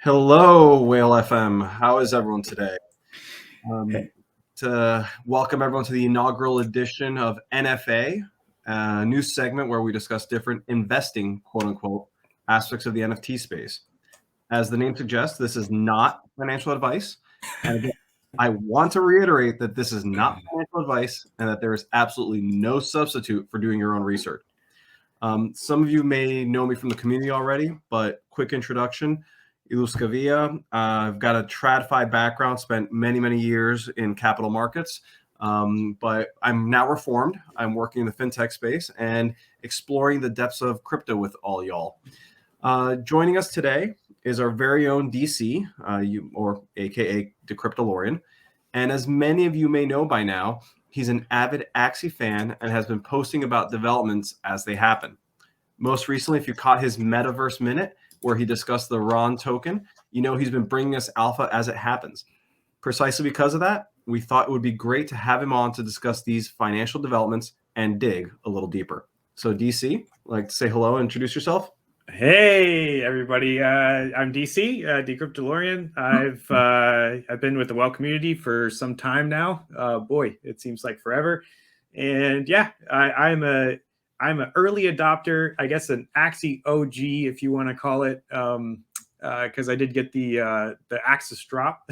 Hello, Whale FM. How is everyone today? To welcome everyone to the inaugural edition of NFA, a new segment where we discuss different investing, quote unquote, aspects of the NFT space. As the name suggests, this is not financial advice. And again, I want to reiterate that this is not financial advice and that there is absolutely no substitute for doing your own research. Some of you may know me from the community already, but quick introduction. Iluskavia. I've got a TradFi background, spent many years in capital markets, but I'm now reformed. I'm working in the fintech space and exploring the depths of crypto with all y'all. Joining us today is our very own DC, or AKA Decryptolorian. And as many of you may know by now, he's an avid Axie fan and has been posting about developments as they happen. Most recently, if you caught his Metaverse Minute, where he discussed the RON token, you know he's been bringing us alpha as it happens. Precisely because of that, we thought it would be great to have him on to discuss these financial developments and dig a little deeper. So DC, like to say hello and introduce yourself? Hey everybody, I'm DC, Decryptolorian. I've been with the Whale community for some time now. Boy, it seems like forever. And yeah, I'm an early adopter, I guess an Axie OG, if you want to call it, because I did get the Axis drop.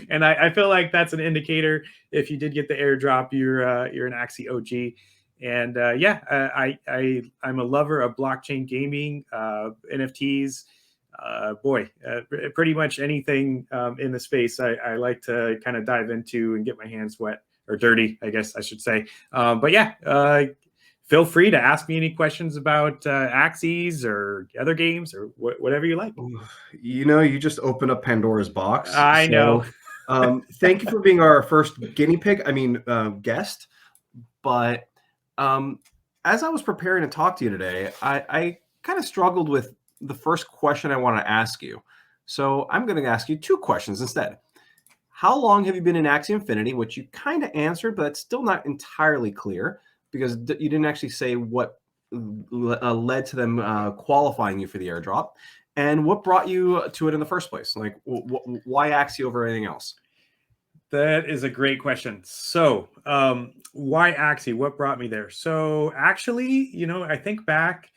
And I feel like that's an indicator. If you did get the airdrop, you're an Axie OG. And I'm a lover of blockchain gaming, NFTs. Pretty much anything in the space I like to kind of dive into and get my hands wet or dirty, I guess I should say. Feel free to ask me any questions about Axies or other games or whatever you like. You know, you just opened up Pandora's box. I know. Thank you for being our first guinea pig, guest. But as I was preparing to talk to you today, I kind of struggled with the first question I want to ask you. So I'm going to ask you two questions instead. How long have you been in Axie Infinity, which you kind of answered, but it's still not entirely clear because you didn't actually say what led to them qualifying you for the airdrop. And what brought you to it in the first place? Like, why Axie over anything else? That is a great question. So, why Axie? What brought me there? So, actually, I think back,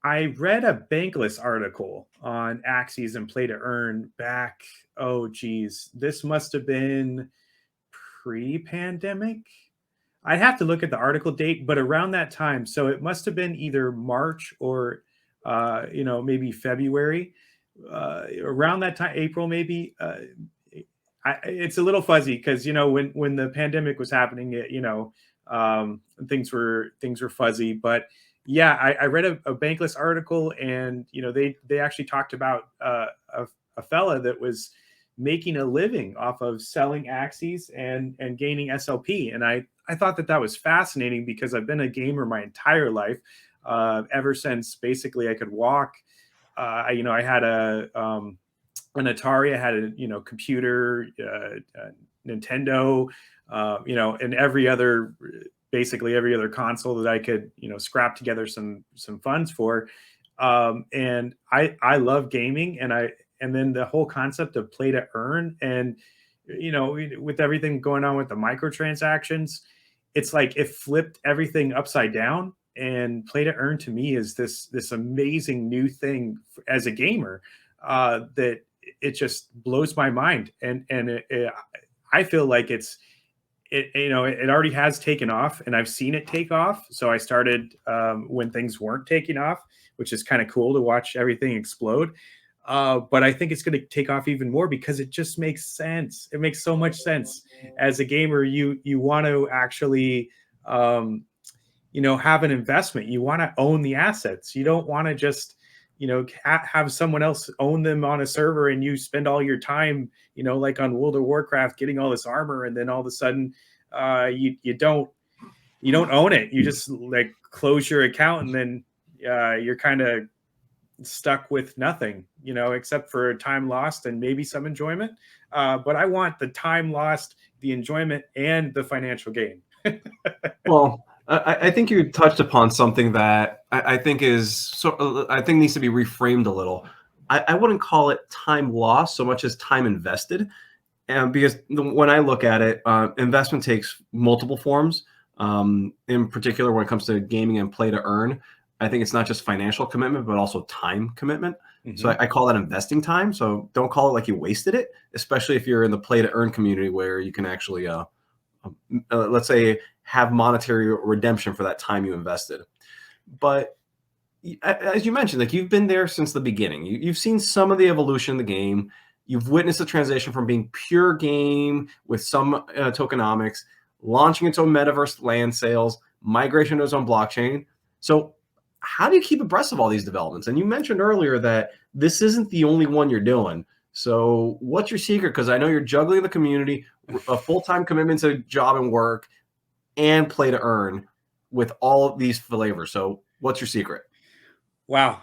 I read a Bankless article on Axies and Play to Earn back. Oh, geez, this must have been pre-pandemic. I'd have to look at the article date, but around that time. So it must have been either March or, maybe February. Around that time, April, maybe. It's a little fuzzy because when the pandemic was happening, things were fuzzy. But yeah, I read a Bankless article, and they actually talked about a fella that was making a living off of selling Axies and gaining SLP, and I thought that was fascinating because I've been a gamer my entire life, ever since basically I could walk. I had an Atari, I had a computer, Nintendo, and basically every other console that I could scrap together some funds for, and I love gaming, and then the whole concept of play to earn, and with everything going on with the microtransactions, it's like it flipped everything upside down. And play to earn to me is this amazing new thing as a gamer, that it just blows my mind, and I feel like it already has taken off, and I've seen it take off. So I started when things weren't taking off, which is kind of cool to watch everything explode. But I think it's going to take off even more because it just makes sense. It makes so much sense. As a gamer, you want to actually have an investment. You want to own the assets. You don't want to just have someone else own them on a server, and you spend all your time, like on World of Warcraft, getting all this armor, and then all of a sudden, you don't own it. You just like close your account, and then you're kind of stuck with nothing, except for time lost and maybe some enjoyment. But I want the time lost, the enjoyment, and the financial gain. Well, I think you touched upon something that I think needs to be reframed a little. I wouldn't call it time lost so much as time invested. And because when I look at it, investment takes multiple forms. In particular, when it comes to gaming and play to earn, I think it's not just financial commitment, but also time commitment. So I call that investing time. So don't call it like you wasted it, especially if you're in the play to earn community where you can actually, let's say, have monetary redemption for that time you invested. But as you mentioned, like you've been there since the beginning. You've seen some of the evolution of the game. You've witnessed the transition from being pure game with some tokenomics, launching into metaverse land sales, migration to its own blockchain. So how do you keep abreast of all these developments? And you mentioned earlier that this isn't the only one you're doing. So what's your secret? Because I know you're juggling the community, a full-time commitment to job and work, and play to earn with all of these flavors. So what's your secret? Wow.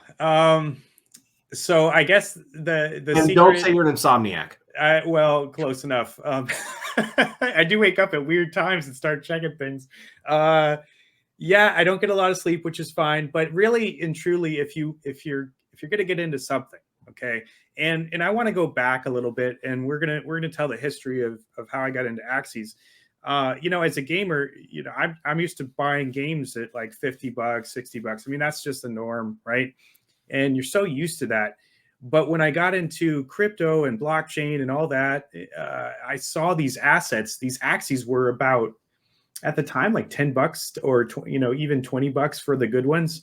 So I guess the And secret, don't say you're an insomniac. Well, close enough. I do wake up at weird times and start checking things. Yeah, I don't get a lot of sleep, which is fine. But really and truly, if you're going to get into something, okay, and I want to go back a little bit, and we're gonna tell the history of how I got into Axies. As a gamer, I'm used to buying games at like $50, $60. I mean, that's just the norm, right? And you're so used to that. But when I got into crypto and blockchain and all that, I saw these assets. These Axies were about, at the time, like $10 or even $20 for the good ones.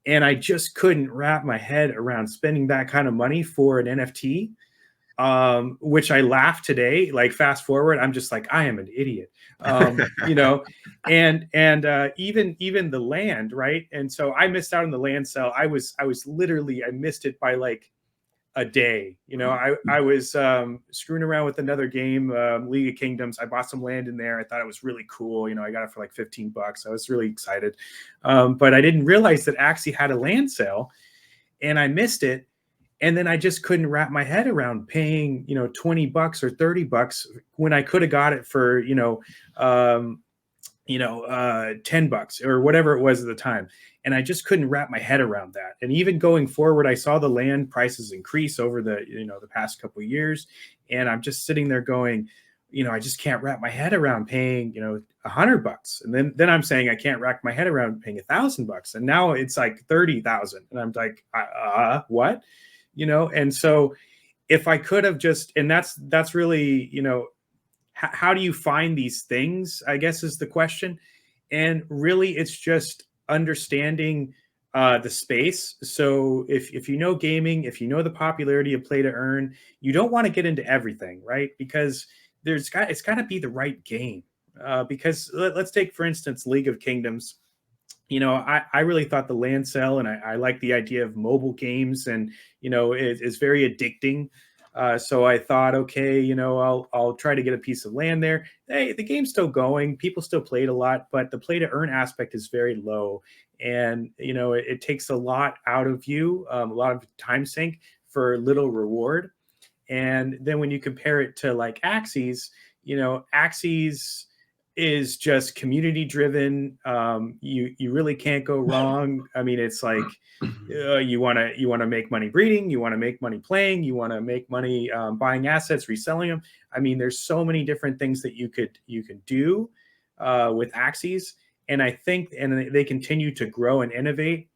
And I just couldn't wrap my head around spending that kind of money for an NFT. Which I laugh today. Like fast forward, I'm just like, I am an idiot. And even the land, right? And so I missed out on the land sale. I missed it by like a day. I was screwing around with another game, League of Kingdoms. I bought some land in there. I thought it was really cool. I got it for like $15. I was really excited. But I didn't realize that Axie had a land sale, and I missed it. And then I just couldn't wrap my head around paying, $20 or $30 when I could have got it for, $10 or whatever it was at the time. And I just couldn't wrap my head around that. And even going forward, I saw the land prices increase over the past couple of years. And I'm just sitting there going, I just can't wrap my head around paying, $100. And then I'm saying I can't wrap my head around paying $1,000. And now it's like 30,000. And I'm like, what? And so if I could have just, and that's really, how do you find these things, I guess, is the question. And really, it's just understanding the space. So if you know gaming, if you know the popularity of play to earn, you don't want to get into everything, right? Because it's got to be the right game. Because let's take, for instance, League of Kingdoms. I really thought the land sale, and I like the idea of mobile games, and it's very addicting. So I thought, okay, I'll try to get a piece of land there. Hey, the game's still going. People still play it a lot, but the play to earn aspect is very low. And, it takes a lot out of you, a lot of time sink for little reward. And then when you compare it to like Axies, Axies is just community driven. You really can't go wrong. I mean, it's like you want to make money breeding, you want to make money playing, you want to make money buying assets, reselling them. I mean, there's so many different things that you could do with Axies, and I think, and they continue to grow and innovate.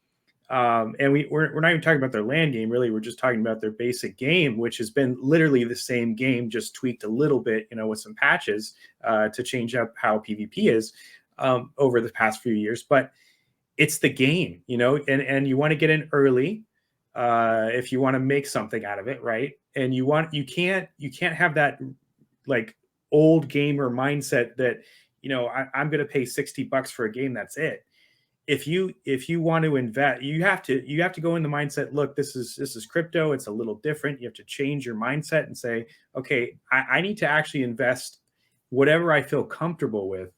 And we're not even talking about their land game, really. We're just talking about their basic game, which has been literally the same game, just tweaked a little bit, with some patches to change up how PvP is over the past few years. But it's the game, and you want to get in early if you want to make something out of it, right? And you can't have that like old gamer mindset that I'm going to pay $60 for a game. That's it. If you want to invest, you have to go in the mindset, look, this is crypto. It's a little different. You have to change your mindset and say, okay, I need to actually invest whatever I feel comfortable with.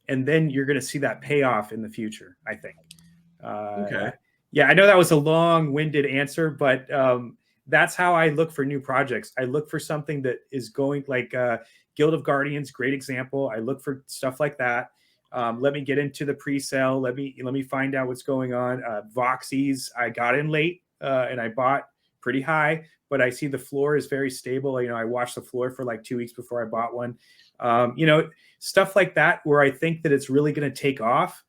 And then you're going to see that payoff in the future, I think. Okay. Yeah, I know that was a long-winded answer, but that's how I look for new projects. I look for something that is going like Guild of Guardians, great example. I look for stuff like that. Let me get into the pre-sale. Let me find out what's going on. Voxies, I got in late and I bought pretty high, but I see the floor is very stable. I watched the floor for like 2 weeks before I bought one. Stuff like that, where I think that it's really going to take off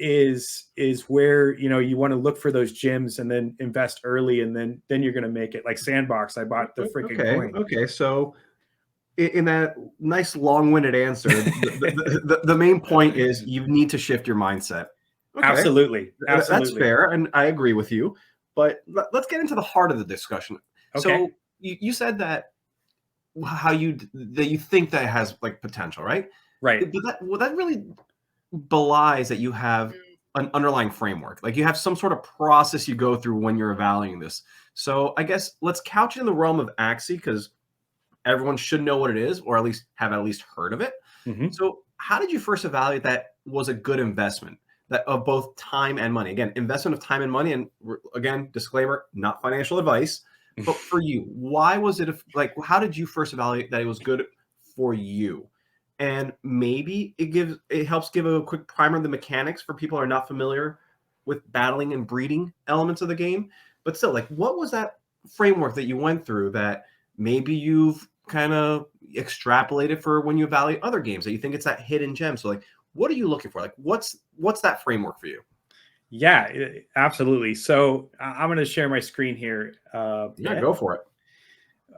is where, you want to look for those gems and then invest early, and then you're going to make it. Like Sandbox, I bought the freaking coin. Okay. So in that nice long-winded answer, the main point is you need to shift your mindset. Okay. Absolutely. That's fair, and I agree with you. But let's get into the heart of the discussion. Okay. So you said that you think that it has like potential, right? Right. But that really belies that you have an underlying framework. Like you have some sort of process you go through when you're evaluating this. So I guess let's couch it in the realm of Axie, because everyone should know what it is, or at least have heard of it. Mm-hmm. So how did you first evaluate that was a good investment, that of both time and money? Again, investment of time and money. And again, disclaimer, not financial advice. But for you, why was it how did you first evaluate that it was good for you? And maybe it helps give a quick primer of the mechanics for people who are not familiar with battling and breeding elements of the game. But still, what was that framework that you went through that maybe you've kind of extrapolated for when you evaluate other games, that you think it's that hidden gem? So what are you looking for? What's that framework for you? Yeah, absolutely. So I'm going to share my screen here. Yeah, go for it.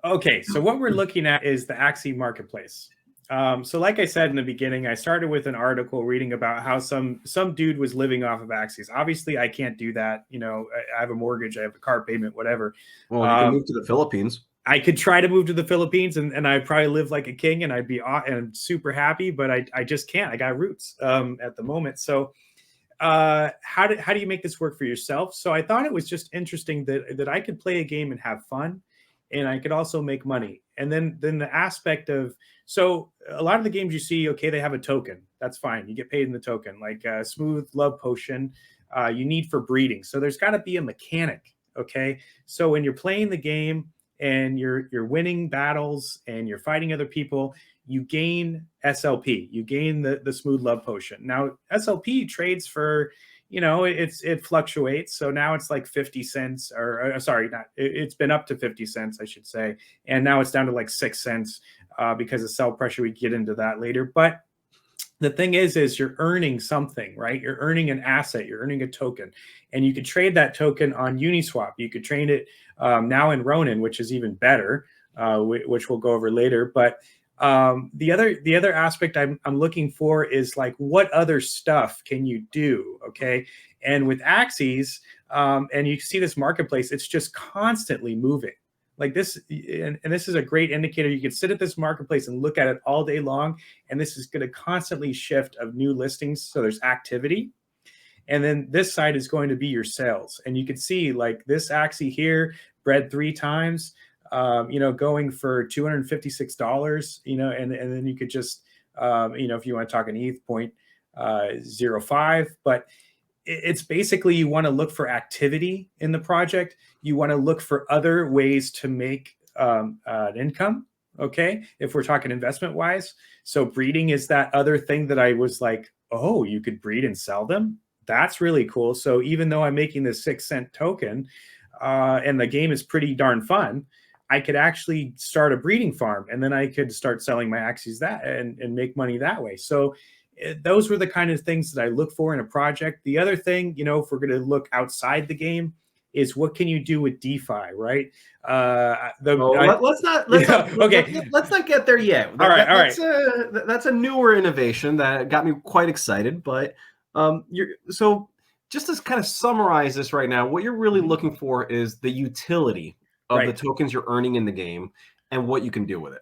Okay, so what we're looking at is the Axie marketplace. So like I said in the beginning, I started with an article reading about how some dude was living off of Axies. Obviously, I can't do that. I have a mortgage, I have a car payment, whatever. Well, you can move to the Philippines. I could try to move to the Philippines and I'd probably live like a king, and I'd be super happy, but I just can't. I got roots at the moment. So how do you make this work for yourself? So I thought it was just interesting that I could play a game and have fun, and I could also make money. And then the aspect of, so a lot of the games you see, okay, they have a token. That's fine. You get paid in the token, like Smooth Love Potion, you need for breeding. So there's got to be a mechanic. Okay. So when you're playing the game and you're winning battles and you're fighting other people, you gain SLP, you gain the Smooth Love Potion. Now SLP trades for, it fluctuates. So now it's like 50 cents or sorry, it's been up to 50 cents, I should say. And now it's down to like 6 cents because of sell pressure. We get into that later. But the thing is you're earning something, right? You're earning an asset, you're earning a token, and you could trade that token on Uniswap. You could trade it now in Ronin, which is even better, which we'll go over later. But the other aspect I'm looking for is what other stuff can you do? Okay. And with Axies, and you see this marketplace, it's just constantly moving like this. And this is a great indicator. You can sit at this marketplace and look at it all day long. And this is going to constantly shift of new listings. So there's activity. And then this side is going to be your sales. And you can see this Axie here bred 3 times. Going for $256, and then you could just, if you want to talk an ETH 0.05, but it's basically, you want to look for activity in the project. You want to look for other ways to make an income. Okay. If we're talking investment wise. So breeding is that other thing that I was like, oh, you could breed and sell them. That's really cool. So even though I'm making this 6-cent token and the game is pretty darn fun, I could actually start a breeding farm, and then I could start selling my Axies and make money that way. So those were the kind of things that I look for in a project. The other thing, if we're going to look outside the game, is what can you do with DeFi, right? Let's not get there yet. All right. That's a newer innovation that got me quite excited. But so just to kind of summarize this right now, what you're really looking for is the utility of the tokens you're earning in the game and what you can do with it.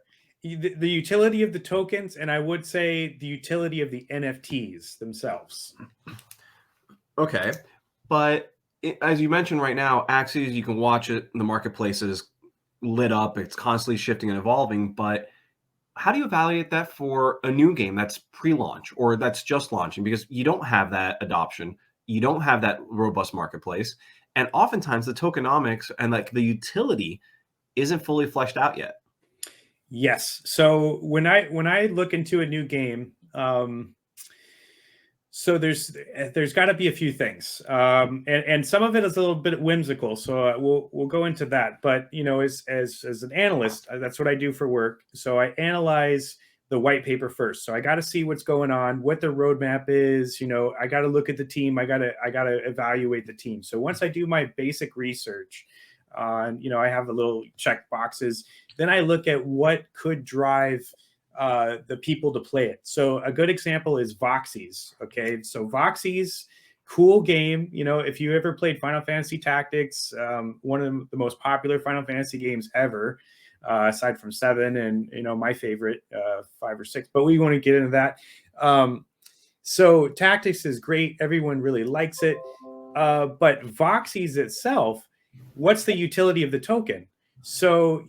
The utility of the tokens, and I would say the utility of the NFTs themselves. Okay. But as you mentioned right now, Axies, you can watch it. The marketplace is lit up. It's constantly shifting and evolving. But how do you evaluate that for a new game that's pre-launch or that's just launching? Because you don't have that adoption. You don't have that robust marketplace. And oftentimes the tokenomics and the utility isn't fully fleshed out yet. Yes. So when I look into a new game, So there's got to be a few things, and some of it is a little bit whimsical. So we'll go into that. But as an analyst, that's what I do for work. So I analyze the white paper first. So I got to see what's going on, what the roadmap is. I got to look at the team. I got to evaluate the team. So once I do my basic research, I have the little check boxes. Then I look at what could drive the people to play it. So a good example is Voxies. Okay, so Voxies, cool game. If you ever played Final Fantasy Tactics, one of the most popular Final Fantasy games ever, aside from 7 and my favorite 5 or 6. But we want to get into that. So Tactics is great. Everyone really likes it. But Voxies itself, what's the utility of the token? So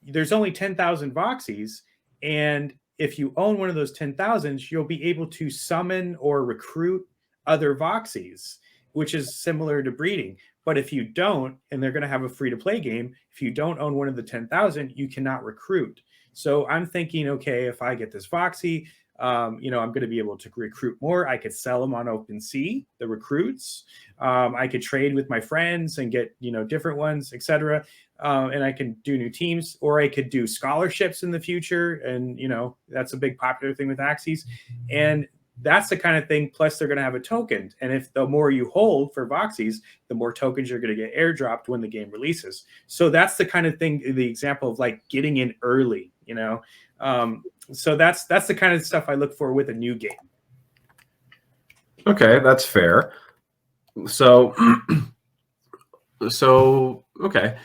there's only 10,000 Voxies. And if you own one of those 10,000, you'll be able to summon or recruit other Voxies, which is similar to breeding. But if you don't, and they're going to have a free-to-play game, if you don't own one of the 10,000, you cannot recruit. So I'm thinking, okay, if I get this Voxie, I'm going to be able to recruit more. I could sell them on OpenSea, the recruits. I could trade with my friends and get, different ones, etc. And I can do new teams, or I could do scholarships in the future. And, that's a big popular thing with Axies. And that's the kind of thing. Plus, they're going to have a token. And if the more you hold for Voxies, the more tokens you're going to get airdropped when the game releases. So that's the kind of thing, the example of like getting in early, so that's the kind of stuff I look for with a new game. Okay, that's fair. So okay.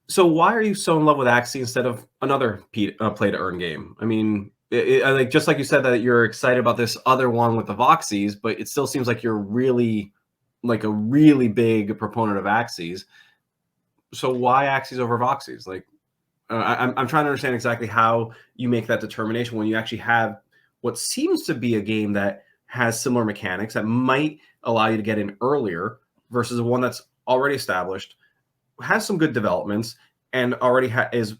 So why are you so in love with Axie instead of another play to earn game? I mean, like just like you said that you're excited about this other one with the Voxies, but it still seems like you're really like a really big proponent of Axies. So why Axies over Voxies? Like, I'm trying to understand exactly how you make that determination when you actually have what seems to be a game that has similar mechanics that might allow you to get in earlier versus one that's already established, has some good developments, and already is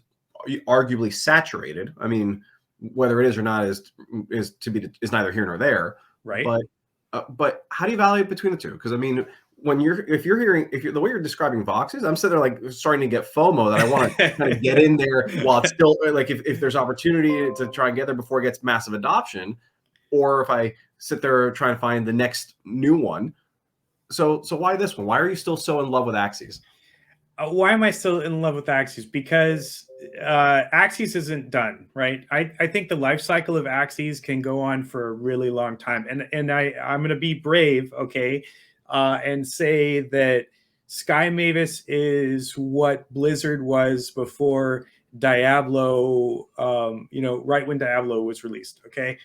arguably saturated. I mean, whether it is or not is neither here nor there. Right. But how do you evaluate between the two? Because I mean, if you're the way you're describing Voxies, I'm sitting there like starting to get FOMO that I want to kind of get in there while it's still like if there's opportunity to try and get there before it gets massive adoption, or if I sit there trying to find the next new one. So why this one? Why are you still so in love with Axies? Why am I still in love with Axies? Because Axies isn't done, right? I think the life cycle of Axies can go on for a really long time. And I'm going to be brave, okay, and say that Sky Mavis is what Blizzard was before Diablo, right when Diablo was released, okay?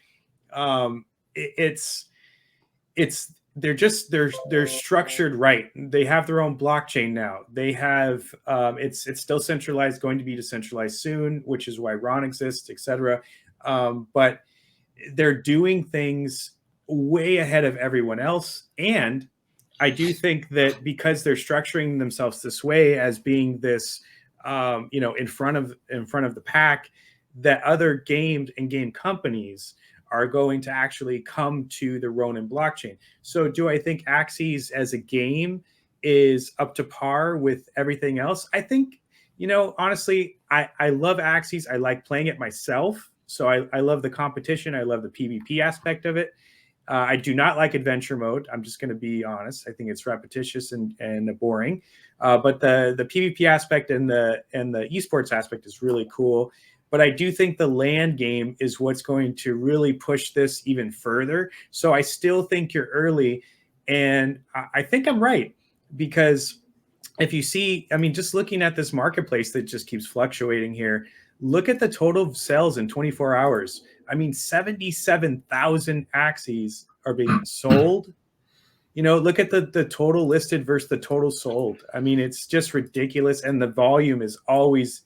They're structured right. They have their own blockchain now. They have it's still centralized, going to be decentralized soon, which is why Ron exists, etc. But they're doing things way ahead of everyone else. And I do think that because they're structuring themselves this way as being this in front of the pack, that other games and game companies are going to actually come to the Ronin blockchain. So do I think Axies as a game is up to par with everything else? I think, honestly, I love Axies. I like playing it myself. So I love the competition. I love the PvP aspect of it. I do not like adventure mode. I'm just going to be honest. I think it's repetitious and boring. But the PvP aspect and the esports aspect is really cool. But I do think the land game is what's going to really push this even further. So I still think you're early. And I think I'm right. Because if you see, I mean, just looking at this marketplace that just keeps fluctuating here, look at the total sales in 24 hours. I mean, 77,000 Axies are being sold. Look at the total listed versus the total sold. I mean, it's just ridiculous. And the volume is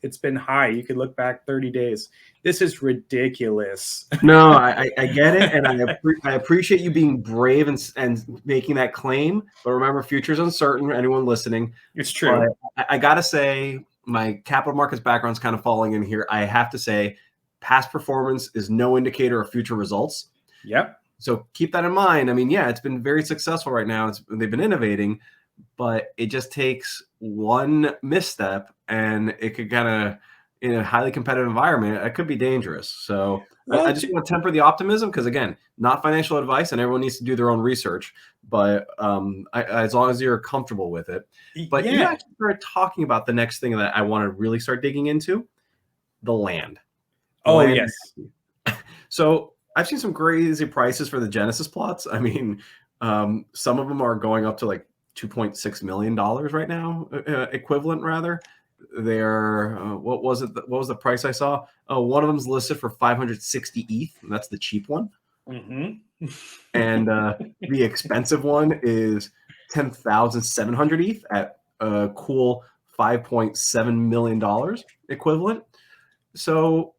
it's been high. You could look back 30 days. This is ridiculous. No, I get it. And I appreciate you being brave and making that claim. But remember, future's uncertain. Anyone listening. It's true. But I got to say, my capital markets background's kind of falling in here. I have to say, past performance is no indicator of future results. Yep. So keep that in mind. I mean, yeah, it's been very successful right now. They've been innovating, but it just takes one misstep and it could kind of, in a highly competitive environment, it could be dangerous. So I Well, just want to temper the optimism because, again, not financial advice and everyone needs to do their own research, but as long as you're comfortable with it. But you yeah. actually started talking about the next thing that I want to really start digging into, the land. Oh, Land. yes. So I've seen some crazy prices for the Genesis plots. I mean, some of them are going up to like $2.6 million right now, equivalent rather. They're what was it? What was the price I saw? One of them's listed for 560 ETH. And that's the cheap one, and the expensive one is 10,700 ETH at a cool $5.7 million equivalent. So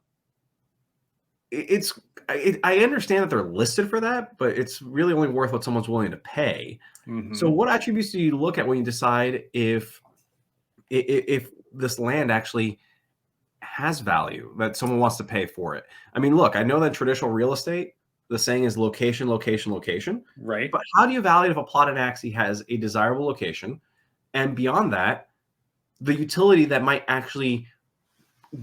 I understand that they're listed for that, but it's really only worth what someone's willing to pay. So what attributes do you look at when you decide if this land actually has value that someone wants to pay for it? I mean, look, I know that traditional real estate, the saying is location, location, location. Right. But how do you evaluate if a plot in Axie has a desirable location? And beyond that, the utility that might actually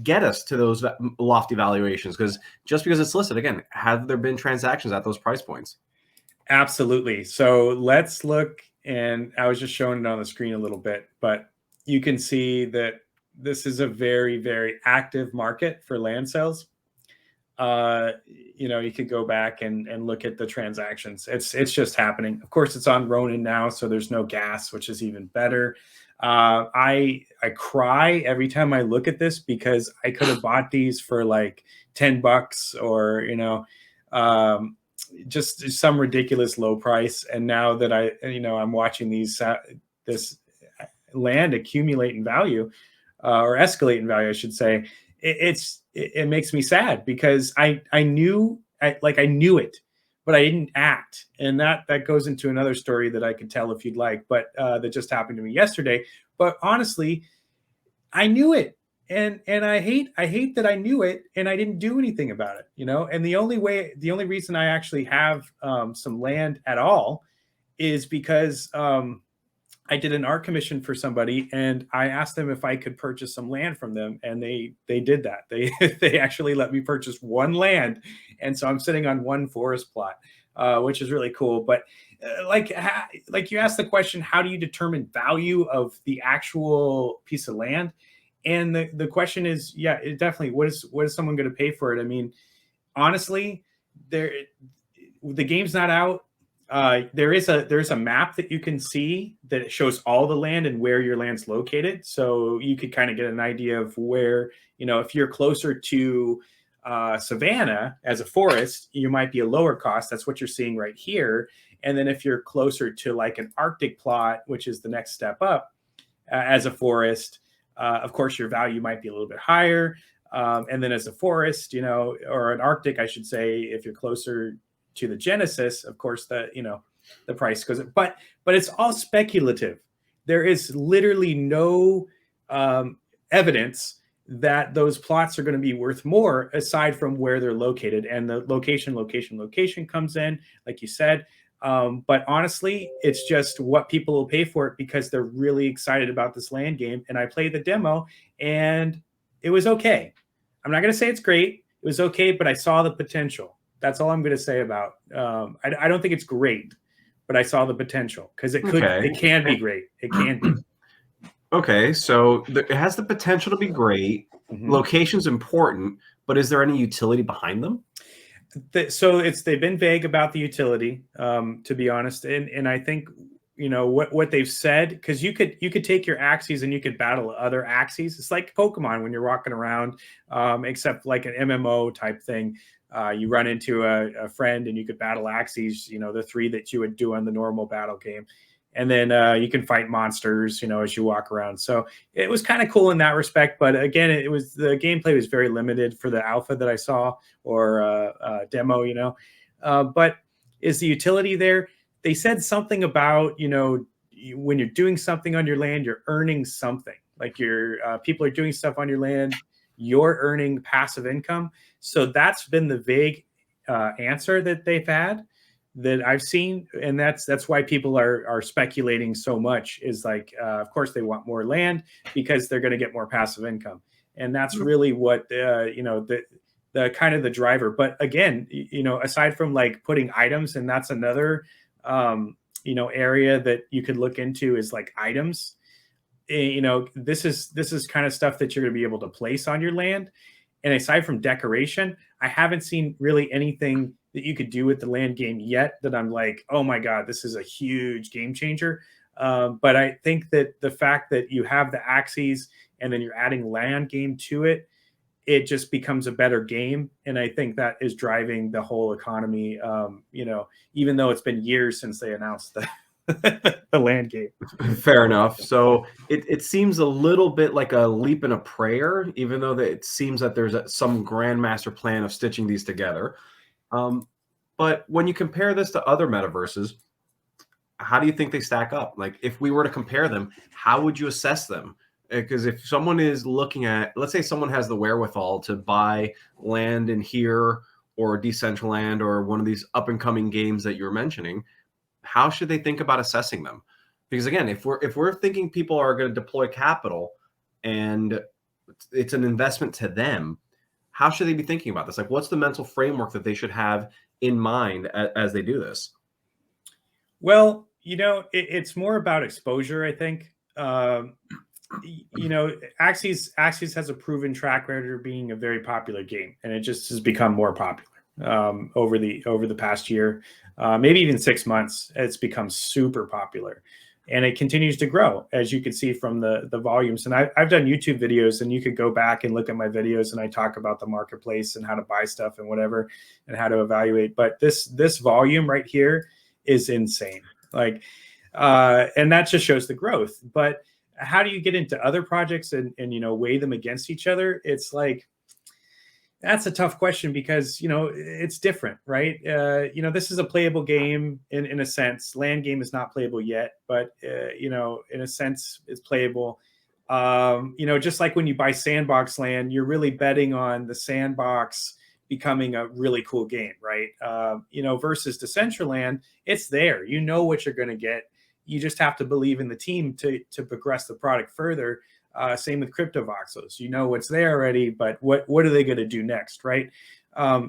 get us to those lofty valuations? Because just because it's listed, again, have there been transactions at those price points? Absolutely. So let's look, and I was just showing it on the screen a little bit, but you can see that this is a very, very active market for land sales. You could go back and look at the transactions. It's just happening. Of course, it's on Ronin now, so there's no gas, which is even better. I cry every time I look at this because I could have bought these for like $10 or just some ridiculous low price. And now that I'm watching this land accumulate in value or escalate in value, I should say, it makes me sad because I knew it, but I didn't act. And that goes into another story that I could tell if you'd like, but that just happened to me yesterday. But honestly, I knew it. And I hate that I knew it and I didn't do anything about it, and the only reason I actually have some land at all is because I did an art commission for somebody and I asked them if I could purchase some land from them. And they did that. They actually let me purchase one land. And so I'm sitting on one forest plot, which is really cool. But like you asked the question, how do you determine value of the actual piece of land? And the question is, yeah, it definitely, what is someone going to pay for it? I mean, honestly, the game's not out. There's a map that you can see that shows all the land and where your land's located. So you could kind of get an idea of where, if you're closer to savanna as a forest, you might be a lower cost. That's what you're seeing right here. And then if you're closer to like an Arctic plot, which is the next step up as a forest, of course, your value might be a little bit higher. And then as a forest, or an Arctic, I should say, if you're closer to the Genesis, of course, the price goes up. But it's all speculative. There is literally no evidence that those plots are going to be worth more aside from where they're located. And the location comes in, like you said. But honestly, it's just what people will pay for it because they're really excited about this land game. And I played the demo and it was okay. I'm not going to say it's great. It was okay, but I saw the potential. That's all I'm going to say about. I don't think it's great, but I saw the potential because it can be great. It can be. Okay, so it has the potential to be great. Mm-hmm. Location's important, but is there any utility behind them? So they've been vague about the utility, to be honest, and I think what they've said, because you could take your Axies and you could battle other Axies. It's like Pokemon when you're walking around, except like an MMO type thing. You run into a friend and you could battle Axies, the 3 that you would do on the normal battle game. And then you can fight monsters, as you walk around. So it was kind of cool in that respect. But again, the gameplay was very limited for the alpha that I saw or demo, but is the utility there? They said something about, when you're doing something on your land, you're earning something. Like people are doing stuff on your land, you're earning passive income. So that's been the vague answer that they've had. that I've seen, and that's why people are speculating so much. Is like, of course, they want more land because they're going to get more passive income, and that's really what the kind of the driver. But again, aside from like putting items, and that's another area that you could look into is like items. This is kind of stuff that you're going to be able to place on your land. And aside from decoration, I haven't seen really anything that you could do with the land game yet that I'm like, oh my God, this is a huge game changer. But I think that the fact that you have the Axies and then you're adding land game to it, it just becomes a better game. And I think that is driving the whole economy, even though it's been years since they announced the land game. Fair enough. So it seems a little bit like a leap and a prayer, even though it seems that there's some grand master plan of stitching these together. But when you compare this to other metaverses, how do you think they stack up? Like, if we were to compare them, how would you assess them? Because if someone is looking at, let's say someone has the wherewithal to buy land in here or Decentraland or one of these up and coming games that you were mentioning, how should they think about assessing them? Because again, if we're thinking people are going to deploy capital and it's an investment to them, how should they be thinking about this? Like, what's the mental framework that they should have in mind as they do this? Well, it's more about exposure, I think. Axis has a proven track record of being a very popular game, and it just has become more popular over the past year, maybe even 6 months. It's become super popular, and it continues to grow, as you can see from the volumes. And I've done YouTube videos, and you could go back and look at my videos, and I talk about the marketplace and how to buy stuff and whatever, and how to evaluate. But this volume right here is insane. Like, and that just shows the growth. But how do you get into other projects and weigh them against each other? It's like, that's a tough question because, it's different, right? This is a playable game in a sense. Land game is not playable yet, but, in a sense, it's playable. Just like when you buy sandbox land, you're really betting on the sandbox becoming a really cool game, right? Versus Decentraland, it's there. You know what you're going to get. You just have to believe in the team to progress the product further. Same with crypto voxels. You know what's there already, but what are they going to do next, right?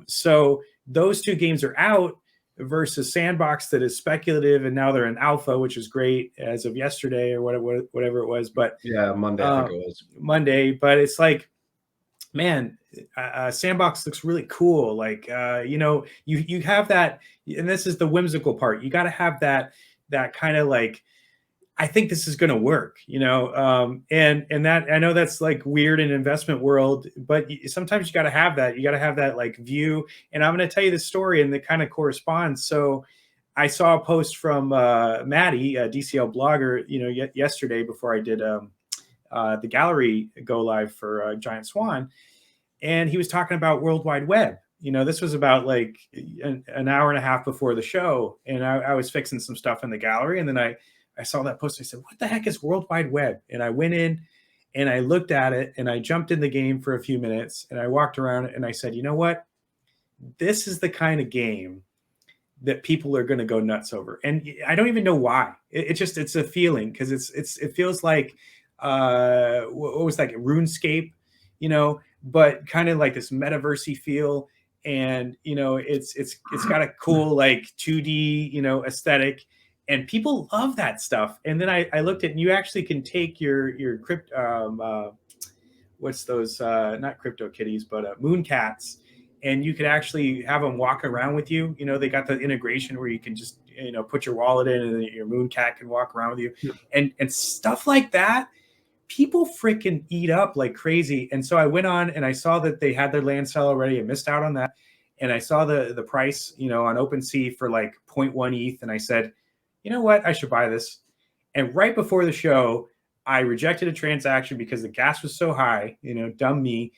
So those two games are out versus Sandbox that is speculative, and now they're in alpha, which is great as of yesterday or whatever it was. But yeah, Monday, I think it was Monday. But it's like, man, Sandbox looks really cool. Like, you have that, and this is the whimsical part. You got to have that kind of like, I think this is going to work, and that, I know that's like weird in investment world, but sometimes you got to have that. You got to have that like view. And I'm going to tell you the story, and that kind of corresponds. So I saw a post from Maddie, a DCL blogger, yesterday before I did the gallery go live for Giant Swan, and he was talking about World Wide Web. This was about like an hour and a half before the show, and I was fixing some stuff in the gallery, and then I saw that post. I said, what the heck is World Wide Web? And I went in and I looked at it, and I jumped in the game for a few minutes, and I walked around and I said, you know what? This is the kind of game that people are going to go nuts over. And I don't even know why. It's a feeling, because it feels like, what was that, RuneScape, but kind of like this metaversey feel. And, it's got a cool, like 2D, aesthetic. And people love that stuff. And then I looked at, and you actually can take your crypto, what's those, not crypto kitties, but moon cats. And you could actually have them walk around with you. They got the integration where you can just, put your wallet in, and your moon cat can walk around with you. Yeah. And stuff like that, people freaking eat up like crazy. And so I went on and I saw that they had their land sale already. I missed out on that. And I saw the price, on OpenSea for like 0.1 ETH. And I said, you know what? I should buy this. And right before the show, I rejected a transaction because the gas was so high, dumb me.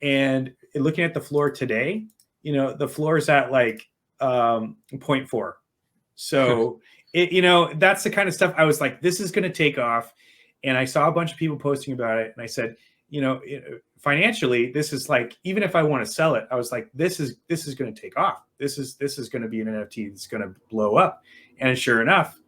And looking at the floor today, the floor is at like 0.4. So that's the kind of stuff I was like, this is going to take off. And I saw a bunch of people posting about it. And I said, financially, this is like, even if I want to sell it, I was like, this is going to take off. This is going to be an NFT that's going to blow up. And sure enough,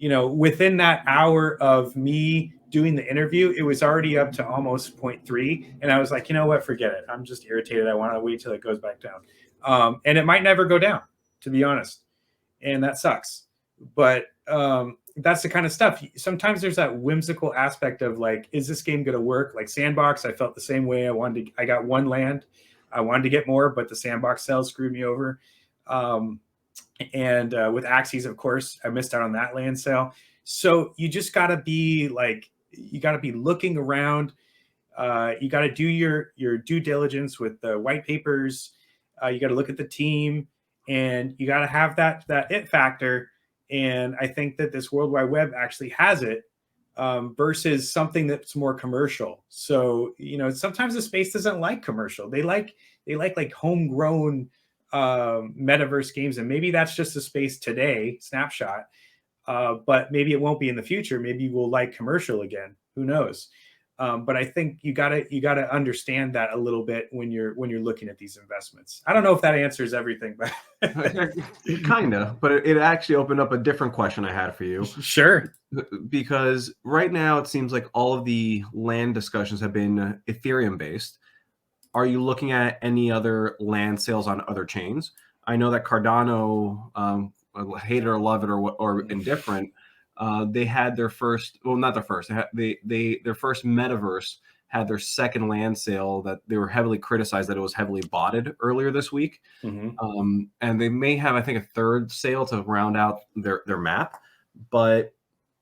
within that hour of me doing the interview, it was already up to almost 0.3. And I was like, you know what, forget it. I'm just irritated. I want to wait till it goes back down. And it might never go down, to be honest. And that sucks. But that's the kind of stuff. Sometimes there's that whimsical aspect of like, is this game going to work? Like Sandbox, I felt the same way. I got one land. I wanted to get more, but the Sandbox sales screwed me over. And with Axes, of course, I missed out on that land sale. So you just got to be like, you got to be looking around. You got to do your due diligence with the white papers. You got to look at the team, and you got to have that it factor. And I think that this World Wide Web actually has it, versus something that's more commercial. So, sometimes the space doesn't like commercial. They like homegrown metaverse games. And maybe that's just a space today, snapshot. But maybe it won't be in the future. Maybe we'll like commercial again. Who knows? But I think you gotta understand that a little bit when you're looking at these investments. I don't know if that answers everything, but kind of. But it actually opened up a different question I had for you. Sure. Because right now it seems like all of the land discussions have been Ethereum based. Are you looking at any other land sales on other chains? I know that Cardano, hate it or love it or indifferent, they had their first, well, not their first, their first metaverse had their second land sale that they were heavily criticized that it was heavily botted earlier this week. Mm-hmm. And they may have, I think, a third sale to round out their map. But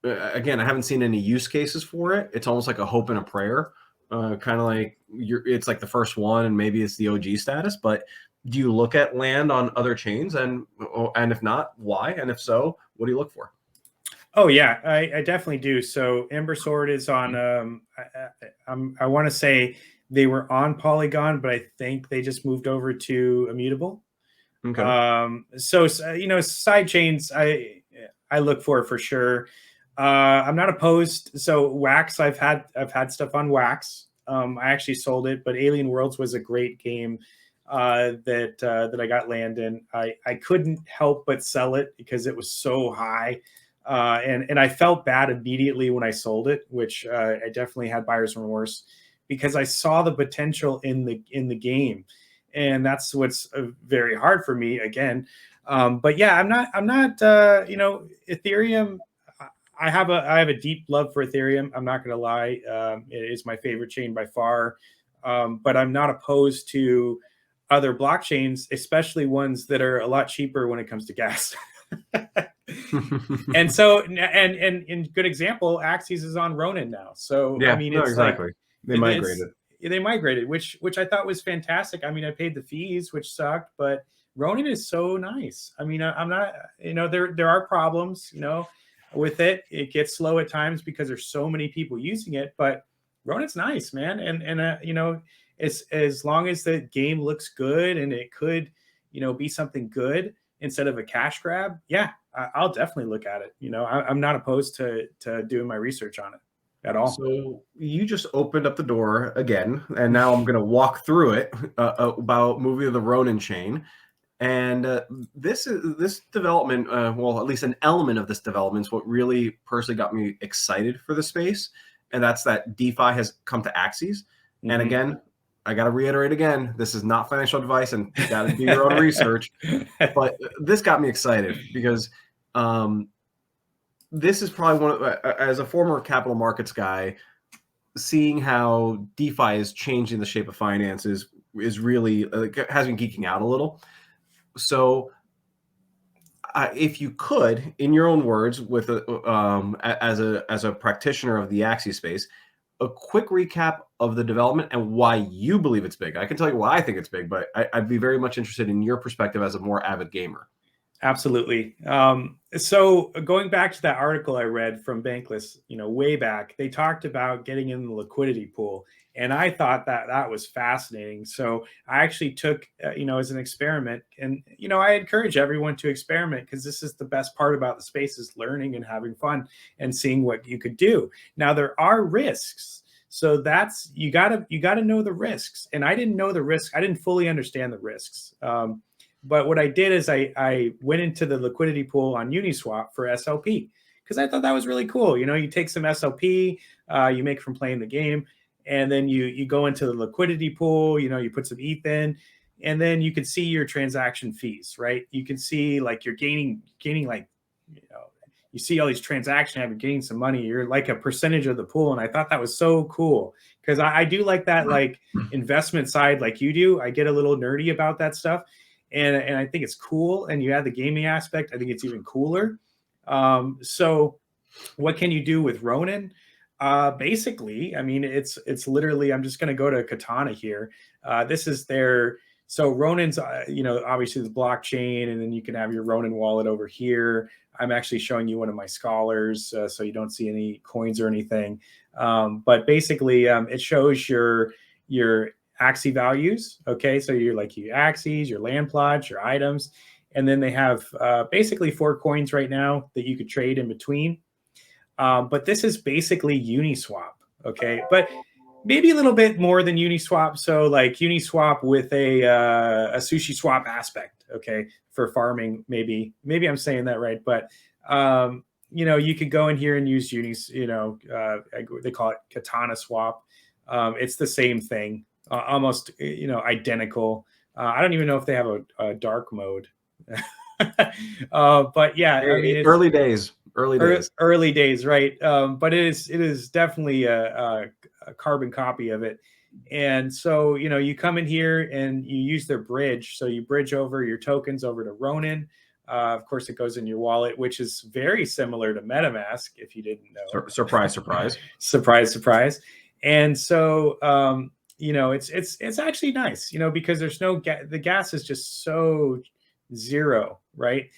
again, I haven't seen any use cases for it. It's almost like a hope and a prayer. Kind of like it's like the first one, and maybe it's the OG status. But do you look at land on other chains, and if not, why? And if so, what do you look for? Oh yeah, I definitely do. So Ember Sword is on. I want to say they were on Polygon, but I think they just moved over to Immutable. Okay. So side chains I look for sure. I'm not opposed. So Wax, I've had stuff on Wax. I actually sold it, but Alien Worlds was a great game that I got land in. I couldn't help but sell it because it was so high, and I felt bad immediately when I sold it, which I definitely had buyer's remorse because I saw the potential in the game, and that's what's very hard for me again. But yeah, I'm not Ethereum. I have a deep love for Ethereum. I'm not going to lie. It is my favorite chain by far. But I'm not opposed to other blockchains, especially ones that are a lot cheaper when it comes to gas. And so, and good example, Axis is on Ronin now. So yeah, I mean, it's exactly. Like, they migrated, which I thought was fantastic. I mean, I paid the fees, which sucked, but Ronin is so nice. I mean, I'm not, there are problems, with it. It gets slow at times because there's so many people using it, but Ronin's nice, man. And as long as the game looks good and it could, be something good instead of a cash grab, yeah, I'll definitely look at it. I'm not opposed to doing my research on it at all. So you just opened up the door again, and now I'm going to walk through it about moving to the Ronin chain. And this development, well, at least an element of this development is what really personally got me excited for the space. And that's that DeFi has come to Axes. Mm-hmm. And again, I got to reiterate again, this is not financial advice, and you got to do your own research. But this got me excited because this is probably one of, as a former capital markets guy, seeing how DeFi is changing the shape of finances is really has me geeking out a little. So, if you could, in your own words, with as a practitioner of the Axie space, a quick recap of the development and why you believe it's big. I can tell you why I think it's big, but I'd be very much interested in your perspective as a more avid gamer. Absolutely. So going back to that article I read from Bankless, way back, they talked about getting in the liquidity pool. And I thought that was fascinating. So I actually took, as an experiment, and, I encourage everyone to experiment because this is the best part about the space is learning and having fun and seeing what you could do. Now, there are risks. So that's you gotta know the risks, and I didn't know the risks. I didn't fully understand the risks. But what I did is I went into the liquidity pool on Uniswap for SLP because I thought that was really cool. You know, you take some SLP, you make from playing the game, and then you go into the liquidity pool. You know, you put some ETH in, and then you can see your transaction fees, right? You can see like you're gaining like, you know, you see all these transactions, you're getting some money. You're like a percentage of the pool, and I thought that was so cool because I do like that like investment side, like you do. I get a little nerdy about that stuff. And I think it's cool. And you add the gaming aspect, I think it's even cooler. So what can you do with Ronin? Basically, I mean, it's literally, I'm just going to go to Katana here. This is their, so Ronin's, you know, obviously the blockchain, and then you can have your Ronin wallet over here. I'm actually showing you one of my scholars, so you don't see any coins or anything. But basically, it shows your Axie values. Okay, so you're like your Axies, your land plots, your items, and then they have basically 4 coins right now that you could trade in between. But this is basically Uniswap. Okay, but maybe a little bit more than Uniswap. So like Uniswap with a sushi swap aspect. Okay, for farming, maybe I'm saying that right, but you know, you could go in here and use you know, they call it Katana Swap. It's the same thing. Almost, you know, identical. I don't even know if they have a dark mode. But yeah, I mean, it's early days, right? But it is definitely a carbon copy of it. And so, you know, you come in here and you use their bridge. So you bridge over your tokens over to Ronin. Of course, it goes in your wallet, which is very similar to MetaMask, if you didn't know. Surprise. Surprise. And so, you know, it's actually nice, you know, because there's no the gas is just so zero, right?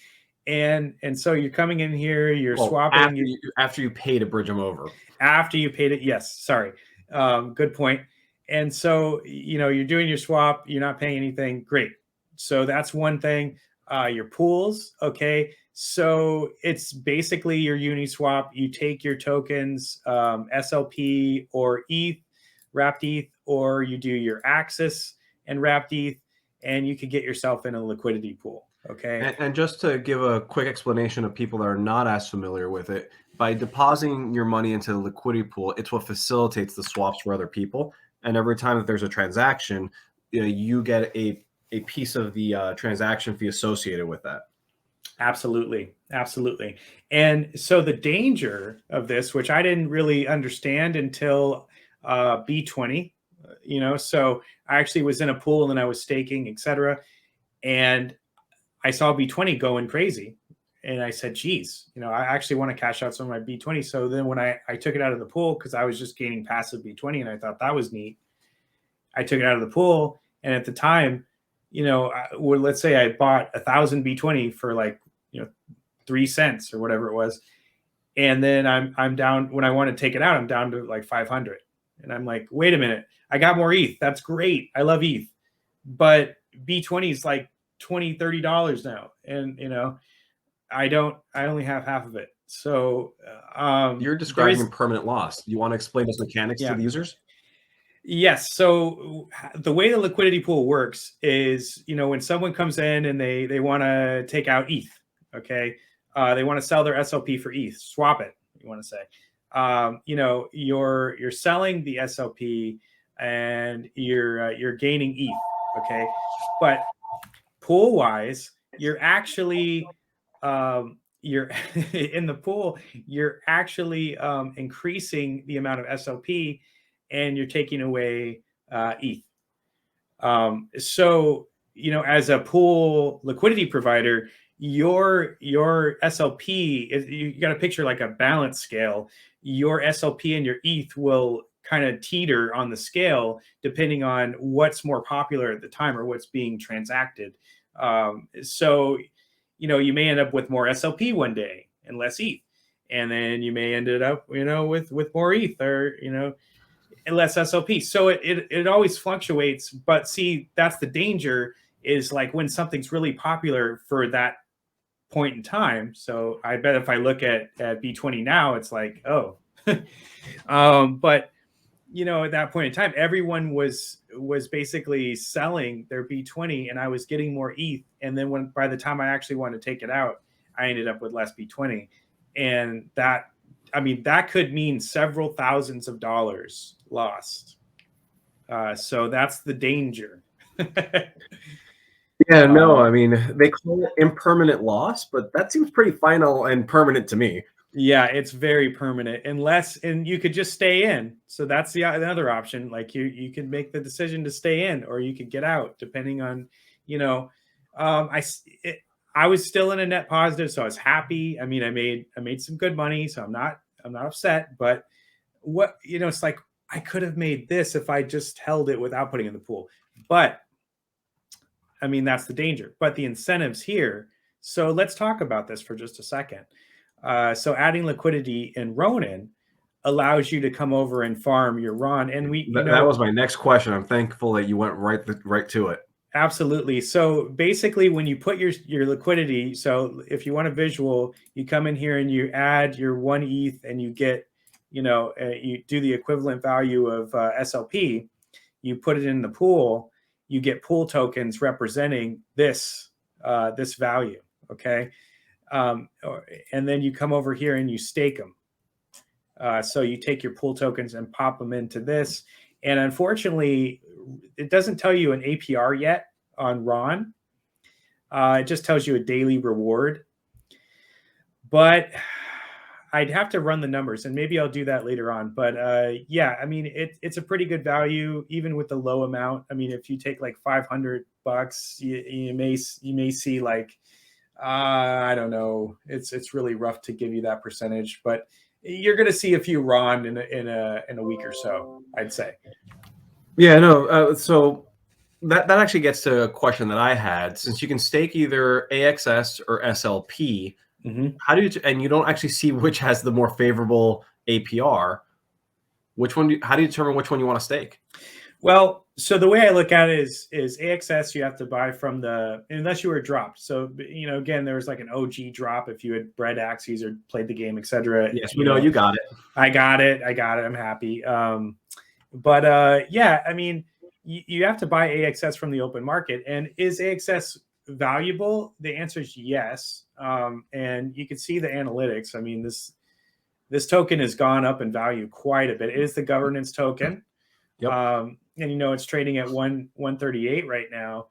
And so you're coming in here, you're swapping after you pay to bridge them over. After you paid it, yes. Sorry, good point. And so, you know, you're doing your swap, you're not paying anything. Great. So that's one thing. Your pools, okay. So it's basically your Uniswap. You take your tokens, SLP or ETH, wrapped ETH, or you do your Axis and wrapped ETH, and you could get yourself in a liquidity pool. Okay. And just to give a quick explanation of people that are not as familiar with it, by depositing your money into the liquidity pool, it's what facilitates the swaps for other people. And every time that there's a transaction, you know, you get a piece of the transaction fee associated with that. Absolutely. And so the danger of this, which I didn't really understand until B20, you know, so I actually was in a pool and I was staking, etc. And I saw B20 going crazy. And I said, geez, you know, I actually want to cash out some of my B20. So then when I took it out of the pool, because I was just gaining passive B20 and I thought that was neat, I took it out of the pool. And at the time, you know, let's say I bought 1,000 B20 for like, you know, 3 cents or whatever it was. And then I'm down, when I want to take it out, I'm down to like 500. And I'm like, wait a minute, I got more ETH. That's great. I love ETH. But B20 is like $20, $30 now. And, you know, I only have half of it. So you're describing permanent loss. You want to explain those mechanics to the users? Yes. So the way the liquidity pool works is, you know, when someone comes in and they want to take out ETH, okay, they want to sell their SLP for ETH, swap it, you want to say, you know, you're selling the SLP and you're gaining ETH, okay, but pool wise, you're actually you're in the pool, you're actually increasing the amount of SLP and you're taking away ETH. So, you know, as a pool liquidity provider, your SLP, you got to picture like a balance scale. Your SLP and your ETH will kind of teeter on the scale depending on what's more popular at the time or what's being transacted. So, you know, you may end up with more SLP one day and less ETH, and then you may end up, you know, with more ETH or, you know, and less SLP. So it always fluctuates. But see, that's the danger, is like when something's really popular for that point in time. So I bet if I look at B20 now, it's like, oh, but at that point in time, everyone was basically selling their B20, and I was getting more ETH. And then by the time I actually wanted to take it out, I ended up with less B20. And that could mean several thousands of dollars lost. So that's the danger. Yeah, no, I mean, they call it impermanent loss, but that seems pretty final and permanent to me. Yeah, it's very permanent and you could just stay in. So that's the other option. Like you can make the decision to stay in, or you could get out, depending on, I was still in a net positive, so I was happy. I mean, I made some good money, so I'm not upset. But it's like I could have made this if I just held it without putting it in the pool. But I mean, that's the danger. But the incentives here. So let's talk about this for just a second. So adding liquidity in Ronin allows you to come over and farm your RON. And that was my next question. I'm thankful that you went right to it. Absolutely. So basically, when you put your liquidity, so if you want a visual, you come in here and you add your 1 ETH and you get, you do the equivalent value of SLP, you put it in the pool, you get pool tokens representing this value. Okay. And then you come over here and you stake them. So you take your pool tokens and pop them into this. And unfortunately, it doesn't tell you an APR yet on RON. It just tells you a daily reward. But I'd have to run the numbers, and maybe I'll do that later on. But yeah, I mean, it's a pretty good value, even with the low amount. I mean, if you take like $500, you may see like, I don't know. It's really rough to give you that percentage, but you're going to see a few RON in a week or so, I'd say. Yeah, no. So that actually gets to a question that I had. Since you can stake either AXS or SLP, how do you and you don't actually see which has the more favorable APR? How do you determine which one you want to stake? Well, so the way I look at it is AXS you have to buy from unless you were dropped. So again, there was like an OG drop if you had bred Axies or played the game, etc. Yes, you got it. I got it. I'm happy. But yeah, I mean, you have to buy AXS from the open market. And is AXS valuable? The answer is yes. And you can see the analytics. I mean, this token has gone up in value quite a bit. It is the governance token. Yep. And it's trading at 138 right now,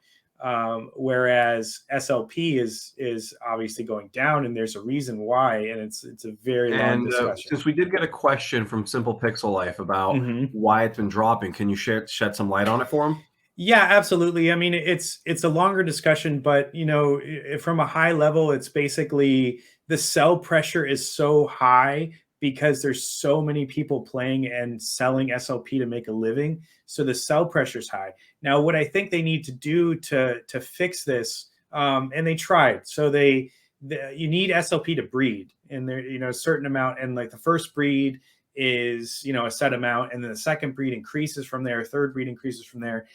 whereas SLP is obviously going down, and there's a reason why, and it's a very long discussion. Since we did get a question from Simple Pixel Life about why it's been dropping, can you shed some light on it for him? Yeah, absolutely. I mean, it's a longer discussion, but from a high level, it's basically the sell pressure is so high because there's so many people playing and selling SLP to make a living. So the sell pressure is high. Now, what I think they need to do to fix this, and they tried. So you need SLP to breed, and there a certain amount, and like the first breed is a set amount, and then the second breed increases from there, third breed increases from there.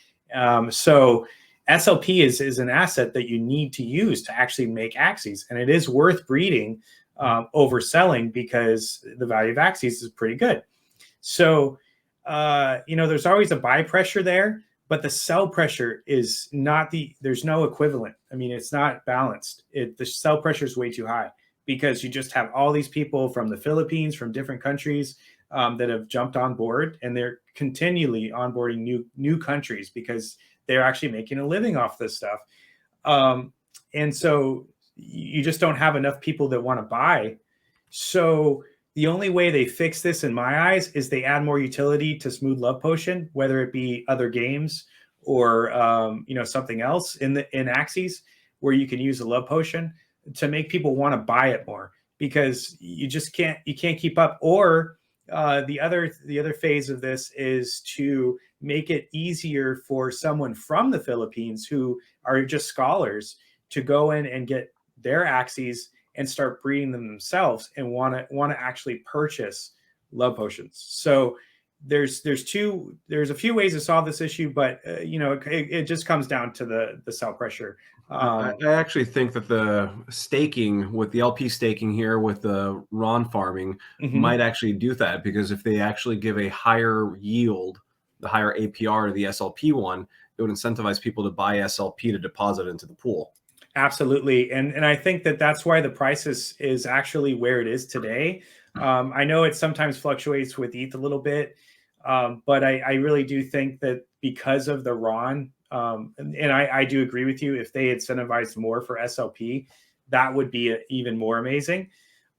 So SLP is an asset that you need to use to actually make Axies, and it is worth breeding over selling because the value of Axies is pretty good. So, there's always a buy pressure there, but the sell pressure is not there's no equivalent. I mean, it's not balanced. The sell pressure is way too high because you just have all these people from the Philippines, from different countries that have jumped on board, and they're continually onboarding new countries because they're actually making a living off this stuff. And so you just don't have enough people that want to buy. So the only way they fix this, in my eyes, is they add more utility to Smooth Love Potion, whether it be other games or something else in Axies where you can use a Love Potion to make people want to buy it more, because you can't keep up. Or the other phase of this is to make it easier for someone from the Philippines who are just scholars to go in and get their Axies and start breeding them themselves and want to actually purchase Love Potions. So there's a few ways to solve this issue, but it just comes down to the sell pressure. I actually think that the staking with the LP staking here with the RON farming might actually do that, because if they actually give a higher yield, the higher APR to the SLP one, it would incentivize people to buy SLP to deposit into the pool. Absolutely. And I think that that's why the price is actually where it is today. I know it sometimes fluctuates with ETH a little bit, but I really do think that because of the RON, and I do agree with you, if they incentivized more for SLP, that would be even more amazing.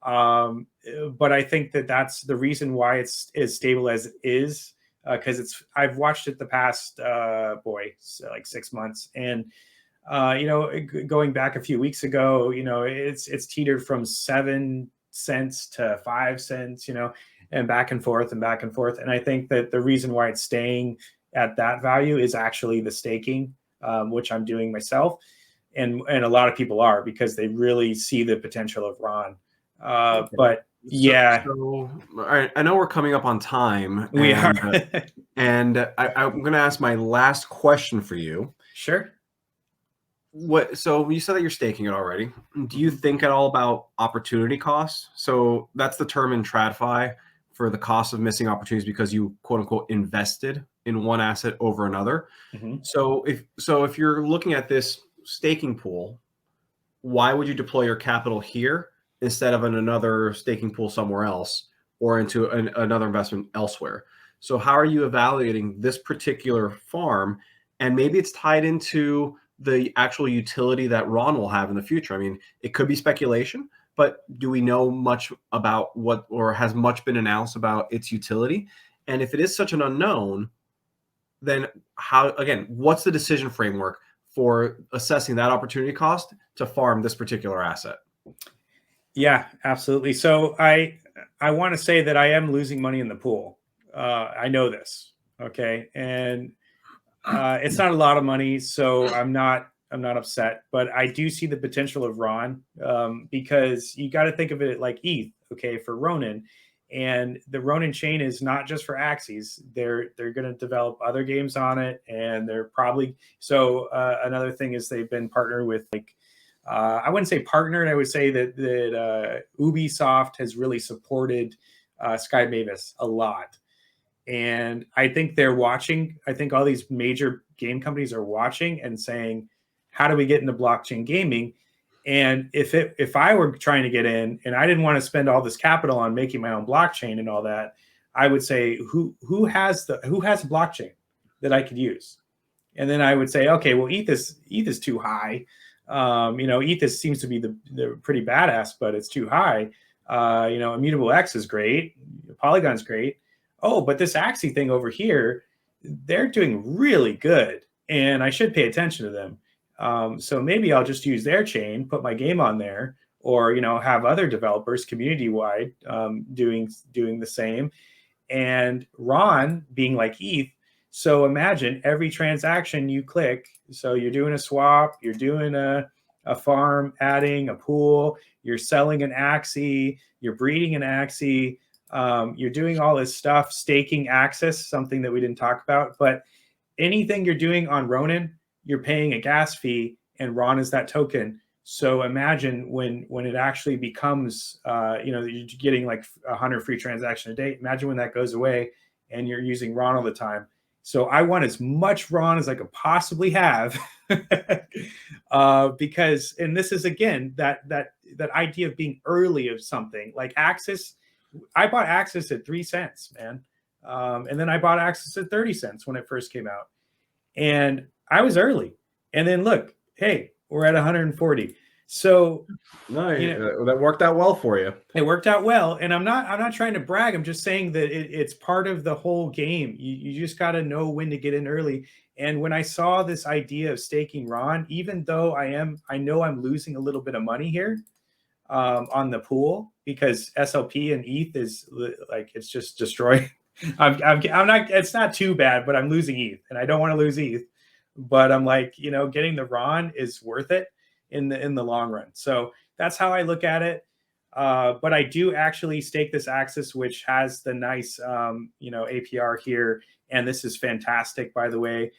But I think that that's the reason why it's as stable as it is, because I've watched it the past, like 6 months. And going back a few weeks ago, it's teetered from 7 cents to 5 cents, and back and forth and back and forth. And I think that the reason why it's staying at that value is actually the staking, which I'm doing myself. And a lot of people are, because they really see the potential of RON. Okay. But yeah. So, all right, I know we're coming up on time. We are. And I'm going to ask my last question for you. Sure. So you said that you're staking it already. Do you think at all about opportunity costs? So that's the term in TradFi for the cost of missing opportunities because you quote unquote invested in one asset over another. So if you're looking at this staking pool, why would you deploy your capital here instead of in another staking pool somewhere else, or into another investment elsewhere? So how are you evaluating this particular farm? And maybe it's tied into the actual utility that RON will have in the future. I mean, it could be speculation, but do we know much about what, or has much been announced about its utility? And if it is such an unknown, then what's the decision framework for assessing that opportunity cost to farm this particular asset? Yeah, absolutely. So I want to say that I am losing money in the pool. I know this. Okay. And it's not a lot of money, so I'm not upset, but I do see the potential of RON, because you got to think of it like ETH, okay, for Ronin. And the Ronin chain is not just for Axies. They're going to develop other games on it, and they're probably another thing is they've been partnered with, like, I wouldn't say partnered. I would say that Ubisoft has really supported Sky Mavis a lot. And I think they're watching. I think all these major game companies are watching and saying, how do we get into blockchain gaming? And if I were trying to get in and I didn't want to spend all this capital on making my own blockchain and all that, I would say, who has a blockchain that I could use? And then I would say, okay, well, ETH is too high. ETH seems to be the pretty badass, but it's too high. Immutable X is great. Polygon's great. Oh, but this Axie thing over here, they're doing really good, and I should pay attention to them. So maybe I'll just use their chain, put my game on there, or have other developers community-wide doing the same. And RON being like ETH, so imagine every transaction you click. So you're doing a swap, you're doing a farm, adding a pool, you're selling an Axie, you're breeding an Axie. You're doing all this stuff, staking Axis, something that we didn't talk about. But anything you're doing on Ronin, you're paying a gas fee, and RON is that token. So imagine when it actually becomes, you're getting like 100 free transactions a day. Imagine when that goes away and you're using RON all the time. So I want as much RON as I could possibly have, because, and this is again that idea of being early of something like Axis. I bought Axis at 3 cents, man. And then I bought Axis at 30 cents when it first came out. And I was early. And then look, hey, we're at 140. So that worked out well for you. It worked out well. And I'm not trying to brag. I'm just saying that it's part of the whole game. You just got to know when to get in early. And when I saw this idea of staking RON, even though I know I'm losing a little bit of money here, on the pool, because SLP and ETH is like, it's just destroying. I'm not, it's not too bad, but I'm losing ETH, and I don't want to lose ETH, but I'm like, getting the RON is worth it in the long run. So that's how I look at it. But I do actually stake this Axis, which has the nice, APR here. And this is fantastic, by the way.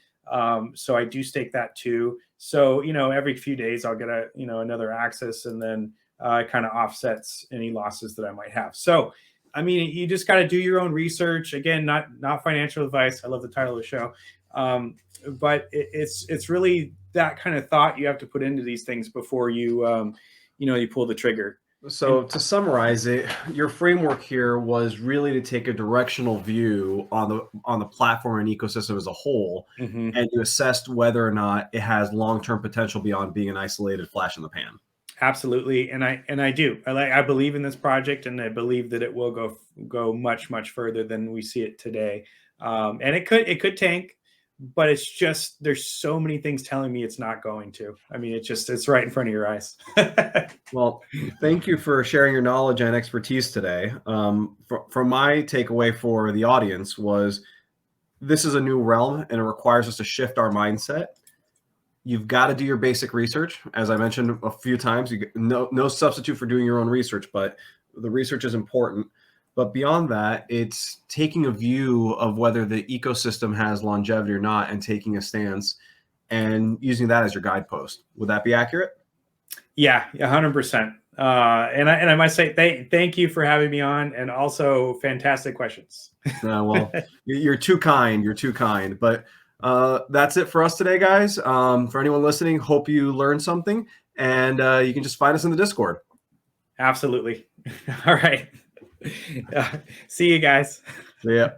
So I do stake that too. So, every few days I'll get another Axis, and then it kind of offsets any losses that I might have. So, I mean, you just got to do your own research. Again, not financial advice. I love the title of the show. But it's really that kind of thought you have to put into these things before you, you pull the trigger. So to summarize it, your framework here was really to take a directional view on the platform and ecosystem as a whole, and you assessed whether or not it has long-term potential beyond being an isolated flash in the pan. Absolutely, and I do. I believe in this project, and I believe that it will go much further than we see it today. And it could tank, but it's just there's so many things telling me it's not going to. I mean, it's right in front of your eyes. Well, thank you for sharing your knowledge and expertise today. From my takeaway for the audience was this is a new realm, and it requires us to shift our mindset. You've got to do your basic research. As I mentioned a few times, no substitute for doing your own research, but the research is important. But beyond that, it's taking a view of whether the ecosystem has longevity or not and taking a stance and using that as your guidepost. Would that be accurate? Yeah, 100%. And I must say thank you for having me on, and also fantastic questions. Well, you're too kind. You're too kind. But that's it for us today, guys. For anyone listening, hope you learned something, and you can just find us in the Discord. Absolutely. All right. See you guys. See ya.